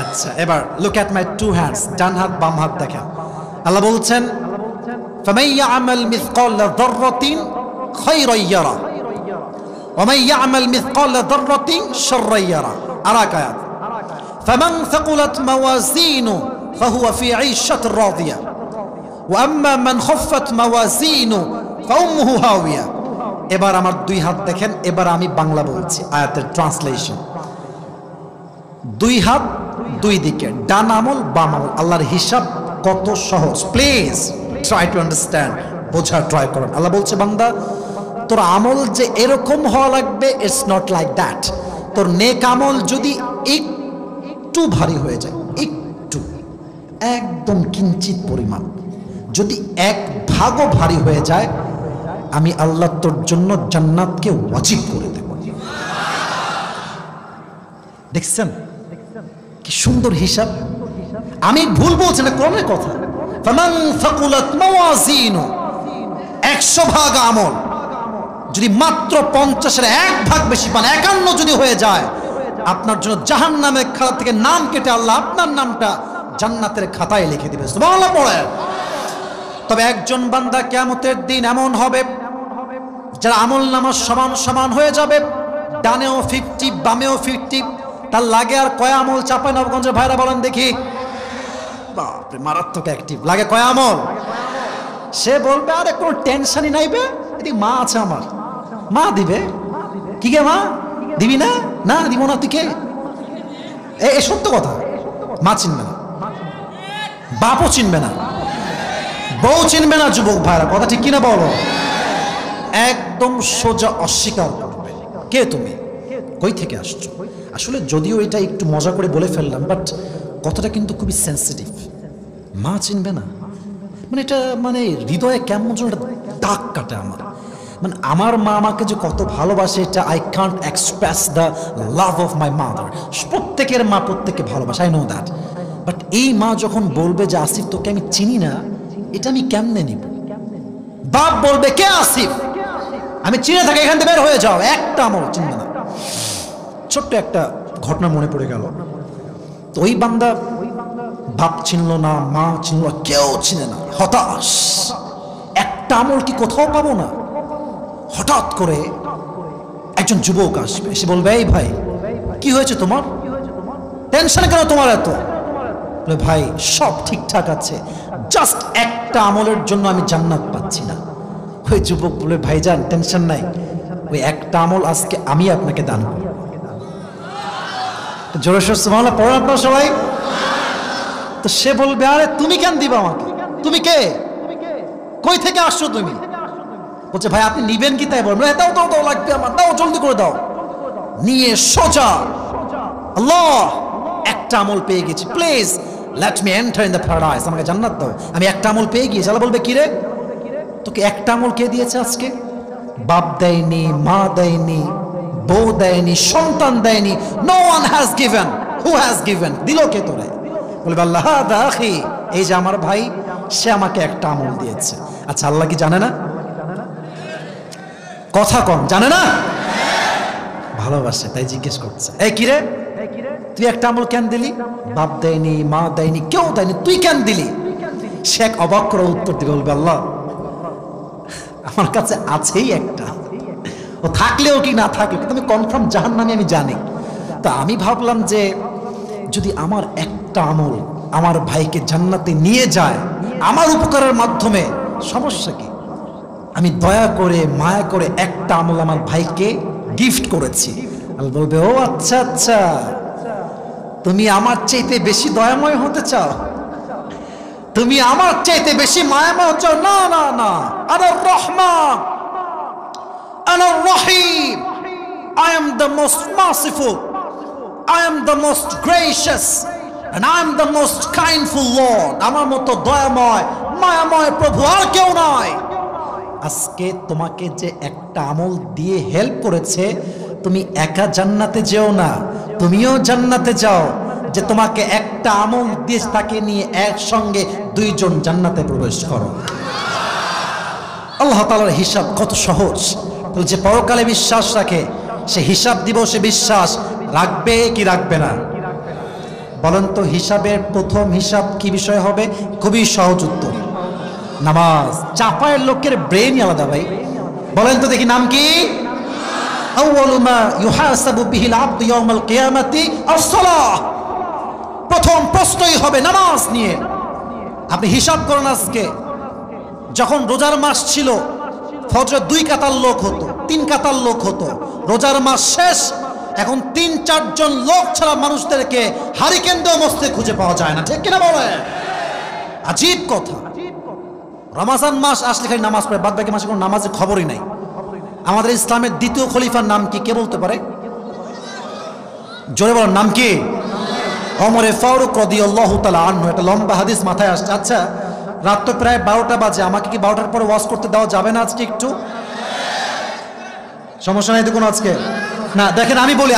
আচ্ছা এবার look at my two hands, ডান হাত বাম হাত দেখেন। আল্লাহ বলছেন ফামান ইয়ামাল মিসকালা যাররাতিন খায়রান ইয়ারা ওয়া মান ইয়ামাল মিসকালা যাররাতিন শাররান ইয়ারা। আরেক আয়াত, ফামান সাকুলাত মাওয়াজিনু ফাহুয়া ফি ঈশাতির রাদিয়া ওয়া আম্মা মান খাফফাত মাওয়াজিনু ফাউম্মুহু হাওিয়া। এবার আমার দুই হাত দেখেন, এবার আমি বাংলা বলছি, আয়াতের ট্রান্সলেশন। দুই হাত দুই দিকে, ডান আমল বাম আমল। আল্লাহর হিসাব কত সহজ, প্লিজ ট্রাই টু আন্ডারস্ট্যান্ড, বোঝার ট্রাই করুন। আল্লাহ বলছে, বান্দা তোর আমল যে এরকম হওয়া লাগবে, ইটস নট লাইক দ্যাট। তোর নেক আমল যদি একটু ভারী হয়ে যায়, একটু, একদম কিঞ্চিত পরিমাণ, যদি এক ভাগও ভারী হয়ে যায়, আমি আল্লাহ তোর জন্য জান্নাতকে ওয়াজিব করে দেব। দেখছেন কি সুন্দর হিসাব? আমি ভুল বলছি না, কোরআনের কথা। ফামান ফাকুলাত মাওয়াজিনু, 100 ভাগ আমল যদি মাত্র 50-এর 1 ভাগ বেশি পান, 51 যদি হয়ে যায়, আপনার জন্য জাহান্নামের খাতা থেকে নাম কেটে আল্লাহ আপনার নামটা জান্নাতের খাতায় লিখে দিবে। সুবহানাল্লাহ পড়ে। তবে একজন বান্দা কিয়ামতের দিন এমন হবে যার আমল নামা সমান সমান হয়ে যাবে, ডানেও 50 বামেও 50। তার লাগে আর কয় আমল? চাপাই নবগঞ্জের ভাইরা বলেন দেখি। বাপরে, মারাত্মক অ্যাক্টিভ। লাগে কয় আমল? সে বলবে আরে কোনো টেনশনই নাইবে, এদিকে মা আছে আমার, মা দিবে। কি গে মা দিবি না? না দিব না। তুই কে? এই সত্য কথা। মা চিনবে না, বাপও চিনবে না, বউ চিনবে না। যুবক ভাইরা কথা ঠিক কিনা বলো? একদম সোজা অস্বীকার করবে। কে তুমি? কই থেকে আসছো? আসলে যদিও এটা একটু মজা করে বলে ফেললাম, বাট কথাটা কিন্তু খুবই সেন্সিটিভ। মা চিনবে না মানে এটা মানে হৃদয়ে কেমন যেন দাগ কাটে আমার। মানে আমার মা আমাকে যে কত ভালোবাসে, এটা I can't express the love of my mother. প্রত্যেকের মা প্রত্যেককে ভালোবাসে, আই নো দ্যাট। বাট এই মা যখন বলবে যে আসিফ তোকে আমি চিনি না, এটা আমি কেমনে নিব? বাপ বলবে কে আসিফ? আমি চিনে থাকি, এখান থেকে বের হয়ে যাও। একটা আমল চিনবে না। ছোট্ট একটা ঘটনা মনে পড়ে গেল। তো ওই বান্দা বাপ চিনল না, মা চিনল না, কেউ চিনে না, হতাশ। একটা আমল কি কোথাও পাবো না? হঠাৎ করে একজন যুবক আসবে, এসে বলবে এই ভাই কি হয়েছে তোমার? টেনশন কেন তোমার এত? বলে ভাই সব ঠিকঠাক আছে, জাস্ট একটা আমলের জন্য আমি জান্নাত পাচ্ছি না। ওই যুবক বলে ভাইজান টেনশন নাই, ওই একটা আমল আজকে আমি আপনাকে দান করব। জোরে সোরে সুবহানাল্লাহ পড়েন আপনারা সবাই। তো সে বলবে আরে তুমি কেন দিবা আমাকে? তুমি কে? কই থেকে আসছো তুমি? বলছে ভাই আপনি নিবেন কি তাই বলবেন? দাও দাও দাও, লাগবে আমার, দাও জলদি করে দাও। নিয়ে সোজা আল্লাহ একটা আমল পেয়ে গেছি, please let me enter in the paradise, আমাকে জান্নাত দাও, আমি একটা আমল পেয়ে গিয়েছি। আল্লাহ বলবে কি রে তোকে একটা আমল কে দিয়েছে আজকে? বাপ দেয়নি, মা দেয়নি, বউ দেয়নি, সন্তান দেয়নি। No one has given. Who has given? দিল কে তোরে? বলবে আল্লাহ দাখি, এই যে আমার ভাই, সে আমাকে একটা আমল দিয়েছে। আচ্ছা আল্লাহ কি জানে না? কথা কম, জানে না? ভালোবাসে তাই জিজ্ঞেস করছে, এই কিরে তুই একটা আমল কেন দিলি? বাপ দেয়নি, মা দেয়নি, কেউ দেয়নি, তুই কেন দিলি? সে এক অবাক করে উত্তর দিবে, বলবে আল্লাহ আমার কাছে আছেই একটা, ও থাকলেও কি না থাকলে কিন্তু আমি কনফার্ম জাহান্নামী আমি জানি। তা আমি ভাবলাম যে যদি আমার একটা আমল আমার ভাইকে জান্নাতে নিয়ে যায় আমার উপকারের মাধ্যমে, সমস্যা কি? আমি দয়া করে মায়া করে একটা আমল আমার ভাইকে গিফট করেছি। আল্লাহ বলবে ও আচ্ছা আচ্ছা, তুমি আমার চাইতে বেশি দয়াময় হতে চাও, তুমি আমার চাইতে বেশি মায়াময় হচ্ছ? না না না, আনার রহমান, আনার রহিম, I am the most merciful, I am the most gracious, and I am the most kindful Lord. আমার মতো দয়াময় মায়াময় প্রভু আর কেউ নাই। আজকে তোমাকে যে একটা আমল দিয়ে হেল্প করেছে, তুমি একা জান্নাতে যেও না, তুমিও জান্নাতে যাও। যে তোমাকে একটা আমল দিয়ে তাকে নিয়ে একসঙ্গে দুইজন জান্নাতে প্রবেশ করো। আল্লাহ তাআলার হিসাব কত সহজ। যে পরকালে বিশ্বাস রাখে সে হিসাব দিবসে বিশ্বাস রাখবে কি রাখবে না? বলেন তো হিসাবের প্রথম হিসাব কি বিষয় হবে? খুবই সহজ উত্তর, নামাজ। চাপায়ের লোকের ব্রেনই আলাদা ভাই। বলেন তো দেখি নাম কি? আউয়ালু মা ইউহাসাবু বিহিল আবদু ইয়াউমাল কিয়ামাতি আস-সালাহ। প্রথম প্রশ্নই হবে নামাজ নিয়ে। আপনি হিসাব করেন আজকে যখন রোজার মাস ছিল, ফজরে 2 কাতার লোক হতো, 3 কাতার লোক হতো। রোজার মাস শেষ, এখন ৩-৪ জন লোক ছাড়া মানুষদেরকে হারিকেন দেওয়া মস্তে খুঁজে পাওয়া যায় না, ঠিক কিনা বলে? আজীব কথা। রমজান মাস আসলে খালি নামাজ পড়ে, বাদ বাকি মাসে কোনো নামাজের খবরই নাই। আমাদের ইসলামের দ্বিতীয় খলিফার নাম কি, কে বলতে পারে? জোরে বলার নাম কি? ওমরে ফারুক রাদিয়াল্লাহু তাআলা আনহু। একটা লম্বা হাদিস মাথায় আসছে। আচ্ছা, রাত তো প্রায় 12টা বাজে, আমাকে কি 12টার পরে ওয়াজ করতে দেওয়া যাবে না আজকে একটু? সমস্যা নাই তো কোনো আজকে? না দেখেন, আমি বলি,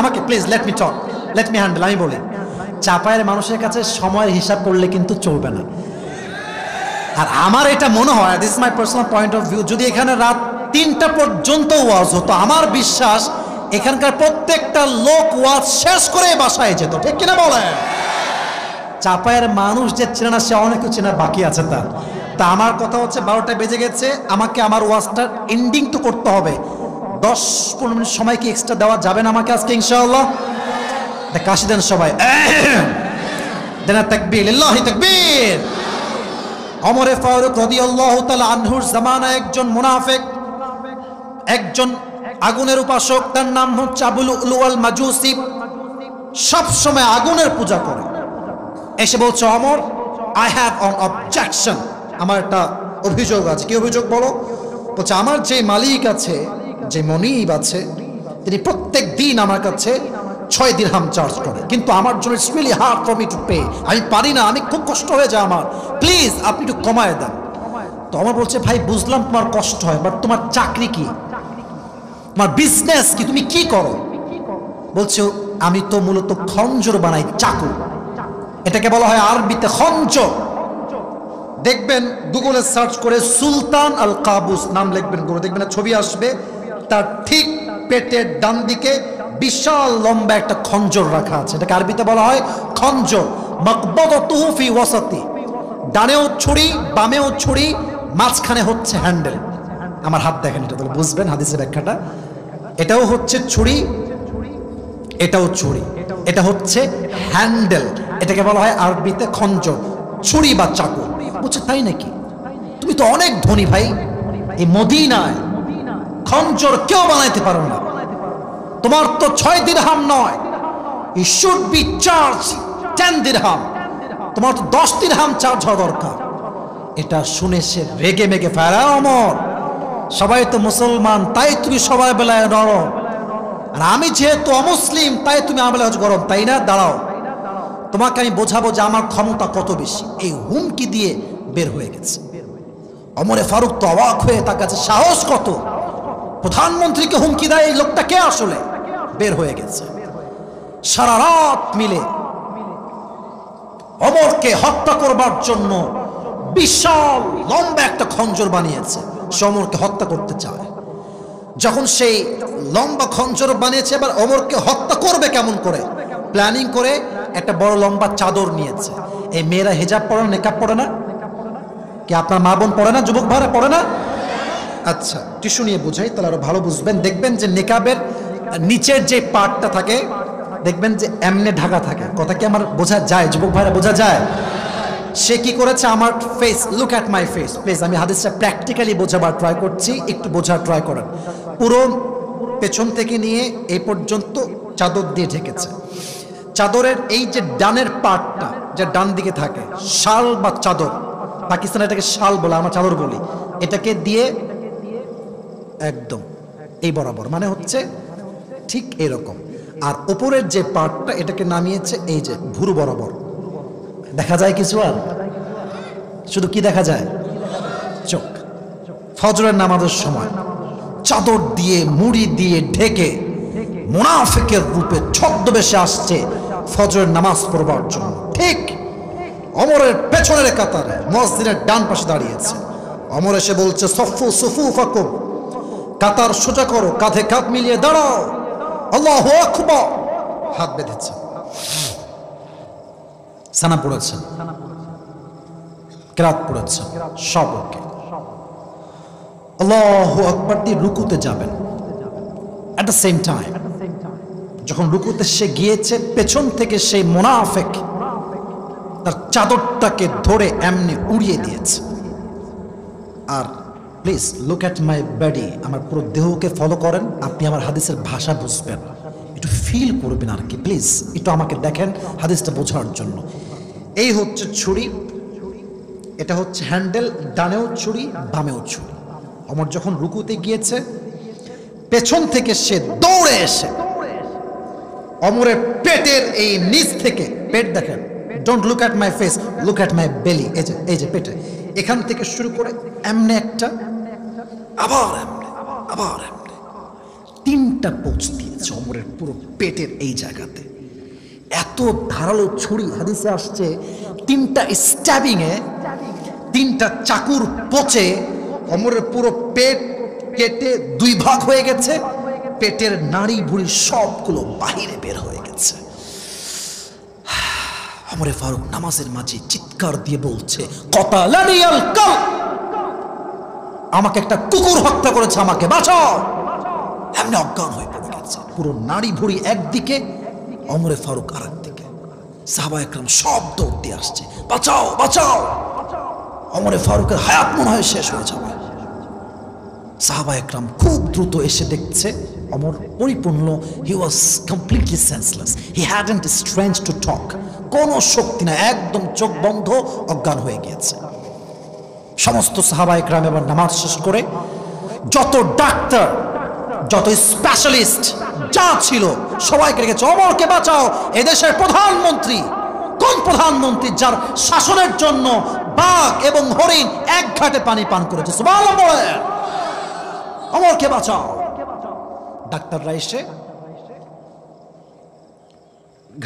আমাকে please let me talk, let me handle. আমি বলি, চাপায়ের মানুষের কাছে সময়ের হিসাব করলে কিন্তু চলবে না। আর আমার এটা মনে হয়, this is my personal point of view, যদি এখানে রাত 3টা পর্যন্ত ওয়াজ হতো, আমার বিশ্বাস এখানকার প্রত্যেকটা লোক ওয়াজ শেষ করে বাসায় যেত, ঠিক কিনা বলে? চাপায়ের মানুষ যে চেনে না, সে অনেক চেনা বাকি আছে তার। তা আমার কথা হচ্ছে 12টা বেজে গেছে, আমাকে আমার ওয়াজটার এন্ডিং তো করতে হবে। 10-15 মিনিট সময় কি এক্সট্রা দেওয়া যাবে না আমাকে আজকে ইনশাআল্লাহ? কাশি দেন সবাই, দেন তাকবীর, লিল্লাহি তাকবীর। ওমরে ফারুক রাদিয়াল্লাহু তাআলা আনহুর জামানায় একজন মুনাফিক, একজন আগুনের উপাসক, তার নাম হচ্ছে আবু লুলুয়াল মাজুসি, সব সময় আগুনের পূজা করে। এসে বলছে, Omar, I have on objection, আমার একটা অভিযোগ আছে। কি অভিযোগ বলো? বলছে, আমার যে মালিক আছে, যে মনিব আছে, তিনি প্রত্যেক দিন আমার কাছে 6 দিরহাম চার্জ করে, কিন্তু আমার জন্য it's really hard for me to pay. আমি পারি না, আমি খুব কষ্ট হয়ে যায় আমার, প্লিজ আপনি একটু কমায় দেন। তো আমার বলছে, ভাই বুঝলাম তোমার কষ্ট হয়, বাট তোমার চাকরি কি, তোমার বিজনেস কি, তুমি কি করো? বলছে, আমি তো মূলত খঞ্জর বানাই, চাকু। এটাকে বলা হয় আরবিতে খঞ্জর। দেখবেন গুগলে সার্চ করে সুলতান আল কাবুস নাম লিখবেন, গুগলে দেখবেন ছবি আসবে, তার ঠিক পেটের ডান দিকে বিশাল লম্বা একটা খঞ্জর রাখা আছে। এটাকে আরবিতে বলা হয় খঞ্জর। মাকবাদাতুহু ফি ওয়াসাতি, ডানেও ছুরি, বামেও ছুরি, মাঝখানে হচ্ছে হ্যান্ডেল। আমার হাত দেখেন, এটা তাহলে বুঝবেন হাদিসের ব্যাখ্যাটা। এটাও হচ্ছে ছুরি, এটাও ছুরি, এটা হচ্ছে হ্যান্ডেল। এটাকে বলা হয় আরবিতে খঞ্জর, ছুরি বা চাকু। বলছে, তাই নাকি? তুমি তো অনেক ধনী ভাই, এই মদিনায় খঞ্জর কেউ বানাইতে পারো না, তোমার তো 6 দিরহাম নয়, ইউ শুড বি চার্জ 10 দিরহাম, তোমার তো 10 দিরহাম চার্জ হওয়া দরকার। এটা শুনে সে রেগে মেগে ফেরা, ওমর, সবাই তো মুসলমান, তাই তুমি সবাই বেলায় নরম, আর আমি যেহেতু অমুসলিম, তাই তুমি আমার বেলায় গরম, তাই না? দাঁড়াও, তোমাকে আমি বোঝাবো যে আমার ক্ষমতা কত বেশি। এই হুমকি দিয়ে বের হয়ে গেছে। ওমরে ফারুক তো অবাক হয়ে, তার কাছে সাহস কত, প্রধানমন্ত্রীকে হুমকি দেয় এই লোকটা কে? আসলে বের হয়ে গেছে। সারা রাত মিলে ওমরকে হত্যা করবার জন্য বিশাল লম্বা একটা খঞ্জর বানিয়েছে, সে ওমরকে হত্যা করতে চায়। যখন সেই লম্বা খঞ্জর বানিয়েছে, এবার ওমরকে হত্যা করবে কেমন করে প্ল্যানিং করে একটা বড় লম্বা চাদর নিয়েছে। এই মেয়েরা হিজাব পরে না, নেকাব পরে না? কি আপনার মা বোন পড়ে না? যুবক ভাইরা পড়ে না? আচ্ছা, টিস্যু নিয়ে বুঝাই, তাহলে আরো ভালো বুঝবেন। দেখবেন যে নেকাবের নিচের যে পার্টটা থাকে, দেখবেন যে এমনে ঢাকা থাকে। কথা কি আমার বোঝা যায়? যুবক ভাইরা বোঝা যায়? সে কি করেছে, আমার face, look at my face please. আমি হাদিসটা প্র্যাকটিক্যালি বোঝাবার ট্রাই করছি, একটু বোঝার ট্রাই করেন। পুরো পেছন থেকে নিয়ে এই পর্যন্ত চাদর দিয়ে ঢেকেছে। চাদরের এই যে ডানের পার্টটা, যে ডান দিকে থাকে, শাল বা চাদর, পাকিস্তানে এটাকে শাল বলে, আমরা চাদর বলি, এটাকে দিয়ে একদম এই বরাবর, মানে হচ্ছে ঠিক এরকম। আর উপরের যে পার্টটা, এটাকে নামিয়েছে এই যে ভুরু বরাবর। দেখা যায় কিছু? আর শুধু কি দেখা যায়? চোখ। ফজরের নামাজের সময় চাদর দিয়ে, মুড়ি দিয়ে ঢেকে মুনাফিকের রূপে ছদ্মবেশে আসছে ফজরের নামাজ পড়বার জন্য। ঠিক ওমরের পেছনের কাতারে, মসজিদের ডান পাশে দাঁড়িয়েছে। ওমর এসে বলছে, সফু সুফুফাকুম, কাতার সোজা করো, কাঁধে কাঁধ মিলিয়ে দাঁড়াও, আল্লাহু আকবার। হাত বেঁধেছে, সানা পড়েছেন, কেরাত পড়েছেন, সব ওকে। আল্লাহু আকবার দিয়ে রুকুতে যাবেন। এট দ্য সেম টাইম যখন রুকুতে সে গিয়েছে, পেছন থেকে সেই মুনাফিক তার চাদরটাকে ধরে এমনি উড়িয়ে দিয়েছে। আর please look at my body, আমার পুরো দেহকে ফলো করেন, আপনি আমার হাদিসের ভাষা বুঝবেন, একটু ফিল করবেন আর কি। প্লিজ একটু আমাকে দেখেন হাদিসটা বোঝার জন্য। এই হচ্ছে ছুরি, এটা হচ্ছে হ্যান্ডেল, ডানেও ছুরি বামেও ছুরি। ওমর যখন রুকুতে গিয়েছে, পেছন থেকে সে দৌড়ে এসে ওমরের পেটের এই নিচ থেকে, পেট দেখেন, don't look at my face, look at মাই বেলি, এই যে পেটে, এখান থেকে শুরু করে এমনি একটা, আবার এমনি, আবার এমনি, 3টা পোঁচ দিয়েছে ওমরের পুরো পেটের এই জায়গাতে। এত ধারালো ছুরি, হাদিসে আসছে 3টা স্ট্যাবিং এ, 3টা চাকুর পোঁচে ওমরের পুরো পেট কেটে 2 ভাগ হয়ে গেছে, পেটের নাড়ি ভুড়ি সবগুলো বাহিরে বের হয়ে গেছে। ওমরে ফারুক নামাজের মাঝে চিৎকার দিয়ে বলছে, কতালানিয়াল কালব, আমাকে একটা কুকুর হত্যা করেছে, আমাকে বাঁচাও। এমনি অজ্ঞান হয়ে পড়ে গেছে, পুরো নাড়ি ভুড়ি একদিকে, ওমরে ফারুক আর একদিকে। সাহাবা একরাম সব দৌড় দিয়ে আসছে, বাঁচাও বাঁচাও। ওমরে ফারুকের হায়াত মনে হয় শেষ হয়ে যাবে। সাহাবা একরাম খুব দ্রুত এসে দেখছে ওমর পরিপূর্ণ, he was completely senseless, he hadn't strength to talk, কোনো শক্তি না, একদম চোখ বন্ধ, অজ্ঞান হয়ে গিয়েছে। সমস্ত সাহাবা একরাম এবার নামাজ শেষ করে যত ডাক্তার, যত স্পেশালিস্ট যা ছিল সবাইকে রেখেছে, ওমরকে বাঁচাও। এদেশের প্রধানমন্ত্রী, কোন প্রধানমন্ত্রী যার শাসনের জন্য বাঘ এবং হরিণ এক ঘাটে পানি পান করেছে? সুবহানাল্লাহ বলেন, ওমরকে বাঁচাও। ডাক্তাররা এসে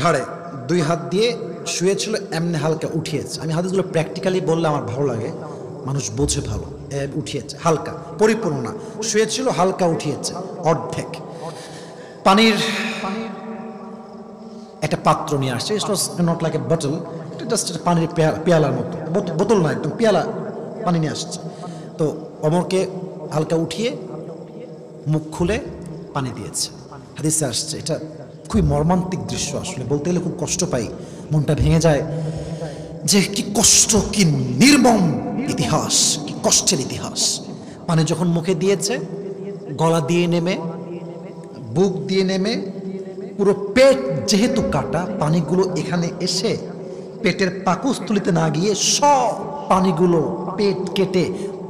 ঘাড়ে 2 হাত দিয়ে শুয়েছিল, এমনি হালকা উঠিয়েছে। আমি হাদিসগুলো প্র্যাকটিক্যালি বললে আমার ভালো লাগে, মানুষ বোঝে ভালো। উঠিয়েছে হালকা, পরিপূর্ণ না, শুয়েছিল হালকা উঠিয়েছে, অর্ধেক। পানির একটা পাত্র নিয়ে আসছে, it's not like a bottle, এটা জাস্ট পানির পেয়ালার মতো, বোতল না, একদম পেয়ালা পানি নিয়ে আসছে। তো ওমরকে হালকা উঠিয়ে মুখ খুলে পানি দিয়েছে। হাদিসে আসছে, এটা খুবই মর্মান্তিক দৃশ্য, আসলে বলতে গেলে খুব কষ্ট পাই, মনটা ভেঙে যায় যে কি কষ্ট, কি নির্মম ইতিহাস, কি কষ্টের ইতিহাস। পানি যখন মুখে দিয়েছে, গলা দিয়ে নেমে, বুক দিয়ে নেমে, পুরো পেট যেহেতু কাটা, পানিগুলো এখানে এসে পেটের পাকস্থলিতে না গিয়ে সব পানিগুলো পেট কেটে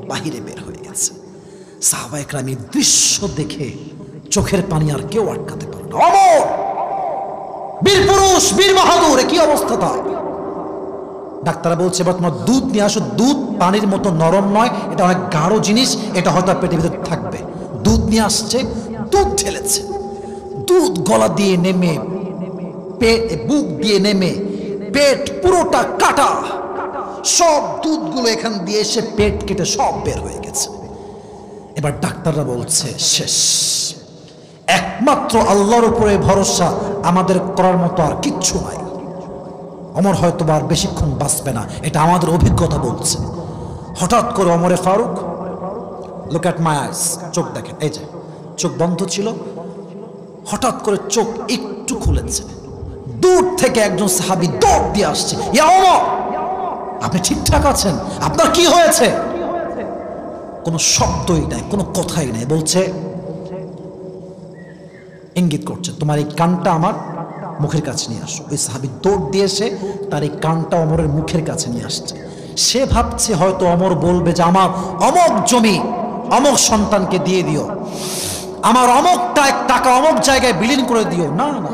বাহিরে বের হয়ে গেছে। সাহাবা একরাম এই দৃশ্য দেখে চোখের পানি আর কেউ আটকাতে পারে না। অমর, বীর পুরুষ, বীর বাহাদুর, কি অবস্থা তার? ডাক্তাররা বলছে, এবার তোমার দুধ নিয়ে আসো। দুধ পানির মতো নরম নয়, এটা অনেক গাঢ় জিনিস, এটা হয়তো পেটের ভিতরে থাকবে। দুধ নিয়ে আসছে, দুধ ঢেলেছে, দুধ গলা দিয়ে নেমে, বুক দিয়ে নেমে, পেট পুরোটা কাটা, সব দুধগুলো এখান দিয়ে এসে পেট কেটে সব বের হয়ে গেছে। এবার ডাক্তাররা বলছে শেষ, একমাত্র আল্লাহর উপরে ভরসা, আমাদের করার মতো আর কিচ্ছু নাই। ওমর হয়তো আর বেশিক্ষণ বাঁচবে না, এটা আমাদের অভিজ্ঞতা বলছে। হঠাৎ করে ওমরে ফারুক, লুক অ্যাট মাই আইস, চোখ দেখেন, এই যে চোখ বন্ধ ছিল, হঠাৎ করে চোখ একটু খুলেছে। দূর থেকে একজন সাহাবী দৌড় দিয়ে আসছে, ইয়া ওমর, আপনি ঠিকঠাক আছেন? আপনার কি হয়েছে? কোনো শব্দই নাই, কোনো কথাই নাই, বলছে, ইঙ্গিত করছে, তোমার এই কানটা আমার মুখের কাছে নিয়ে আসো। ওই সাহাবী দৌড় দিয়ে এসে তার এই কানটা ওমরের মুখের কাছে নিয়ে আসছে। সে ভাবছে হয়তো ওমর বলবে যে আমার অমক জমি অমক সন্তানকে দিয়ে দিও, আমার অমক টাকা অমক জায়গায় বিলীন করে দিও। না না,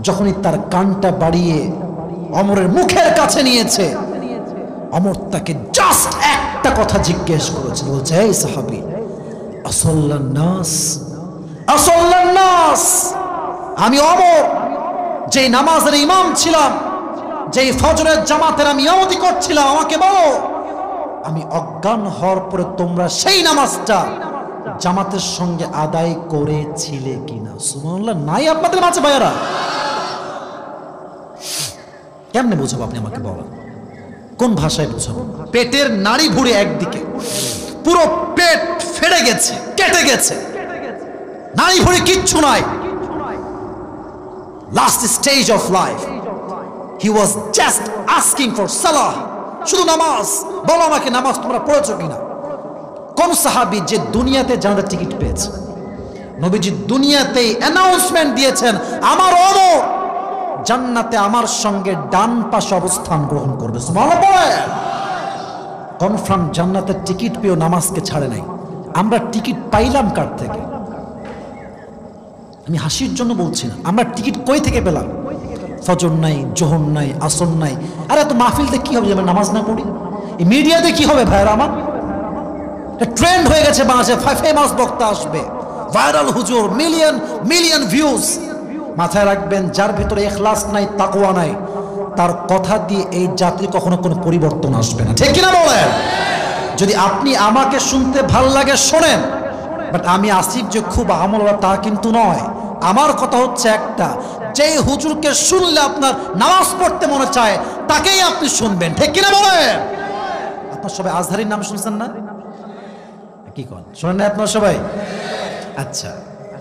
যখনই তার কানটা বাড়িয়ে ওমরের মুখের কাছে নিয়েছে, ওমর তাকে জাস্ট একটা কথা জিজ্ঞেস করেছে, বলছে, এই সাহাবী, আসল্লান নাস, আসল্লান নাস, আমি ওমর, যেই নামাজের ইমাম ছিলাম, যেই ফজরের জামাতের আমি ইমামতি করছিলাম, আমাকে বলো, আমি অজ্ঞান হওয়ার পরে তোমরা সেই নামাজটা জামাতের সঙ্গে আদায় করেছিলে কিনা? সুবহানাল্লাহ, নাই আপনাদের মাঝে ভাইয়ারা? কেমনে বোঝাবো? আপনি আমাকে বলেন, কোন ভাষায় বোঝাবো? পেটের নাড়ি ভুঁড়ি একদিকে, পুরো পেট ফেটে গেছে, কেটে গেছে, নাড়ি ভুঁড়ি কিচ্ছু নাই। Last stage of life, he was just asking for salah, শুধু নামাজ, বলো আমাকে নামাজ তোমরা পড়েছো কিনা? কোন সাহাবী যে দুনিয়াতে জান্নাতের টিকিট পেয়েছে? নবীজি দুনিয়াতেই অ্যানাউন্সমেন্ট দিয়েছেন, আমার ওমর জান্নাতে আমার সঙ্গে ডান পাশে অবস্থান গ্রহণ করবে। সুবহানাল্লাহ বলেন। কনফার্ম জান্নাতের টিকিট পেয়েও নামাজকে ছাড়ে নাই। আমরা টিকিট পাইলাম কার থেকে? আমি হাসির জন্য বলছি না, আমরা টিকিট কই থেকে পেলাম? ফজর নাই, জোহর নাই, আসর নাই। আরে এত মাহফিলতে কি হবে যে আমরা নামাজ না পড়ি? এই মিডিয়াতে কি হবে ভাইরা আমার? ট্রেন্ড হয়ে গেছে বাংলাদেশে, ফেমাস বক্তা আসবে, ভাইরাল হুজুর, মিলিয়ন মিলিয়ন ভিউজ। মাথায় রাখবেন, যার ভিতরে ইখলাস নাই, তাকওয়া নাই, তার কথা দিয়ে এই জাতির কখনো কোনো পরিবর্তন আসবে না। ঠিক কিনা বলেন? যদি আপনি আমাকে শুনতে ভাল লাগে শোনেন, বাট আমি আসিফ যে খুব আমল তা কিন্তু নয়। আমার কথা হচ্ছে একটা, যেই হুজুরকে শুনলে আপনার নামাজ পড়তে মনে চায় তাকেই আপনি শুনবেন। ঠিক কিনা বলেন? আপনার সবাই আজহারির নাম শুনছেন না? কি কন, শোনেন না আপনার সবাই? আচ্ছা,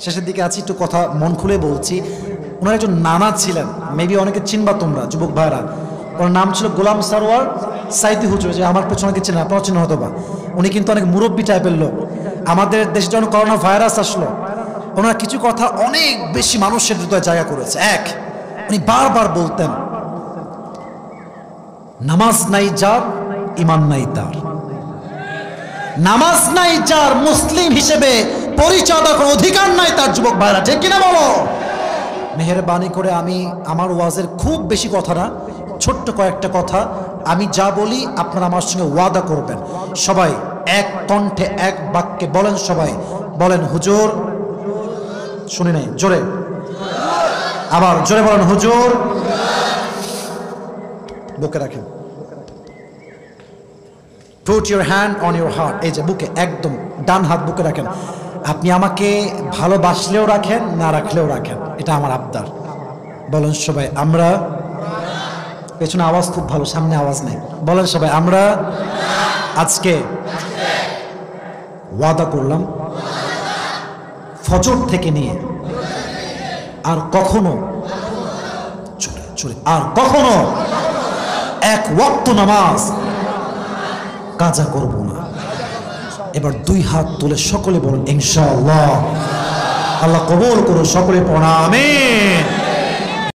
শেষের দিকে আছি, একটু কথা মন খুলে বলছি। ওনার একজন নানা ছিলেন, মেবি অনেকে চিনবা তোমরা যুবক ভাইরা। ওনার নাম ছিল গোলাম সরওয়ার সাইদি হুজুর, যে আমার পেছনে অনেকে চেনেন, আপনারা চেনেন হয়তো বা। উনি কিন্তু অনেক মুরব্বী টাইপের লোক। আমাদের দেশে যখন করোনা ভাইরাস আসলো, ওনার কিছু কথা অনেক বেশি মানুষের হৃদয়ে জায়গা করেছে। এক, উনি বারবার বলতেন, নামাজ নাই যার, ইমান নাই তার। নামাজ নাই যার, মুসলিম হিসেবে পরিচয় দেওয়ার অধিকার নাই তার। যুবক ভাইরা ঠিক কিনা বলো? মেহেরবানি করে আমি আমার ওয়াজের খুব বেশি কথা না, ছোট্ট কয়েকটা কথা আমি যা বলি আপনারা আমার সঙ্গে ওয়াদা করবেন। সবাই এক কণ্ঠে এক বাক্যে বলেন, সবাই বলেন হুজুর। শুনি নাই, জোরে আবার জোরে বলেন হুজুর। বুকে রাখেন, Put your hand on your heart. এই যে বুকে, একদম ডান হাত বুকে রাখেন। আপনি আমাকে ভালোবাসলেও রাখেন, না রাখলেও রাখেন, এটা আমার আবদার। বলেন সবাই আমরা। পেছনে আওয়াজ খুব ভালো, সামনে আওয়াজ নেই। বলেন সবাই আমরা। আজকে ওয়াদা করলাম, ফজর থেকে নিয়ে আর কখনো আর কখনো এক ওয়াক্ত নামাজ কাজা করব না। এবার দুই হাত তুলে সকলে বলেন ইনশাআল্লাহ। আল্লাহ কবুল করুন, সকলে পড়া আমিন।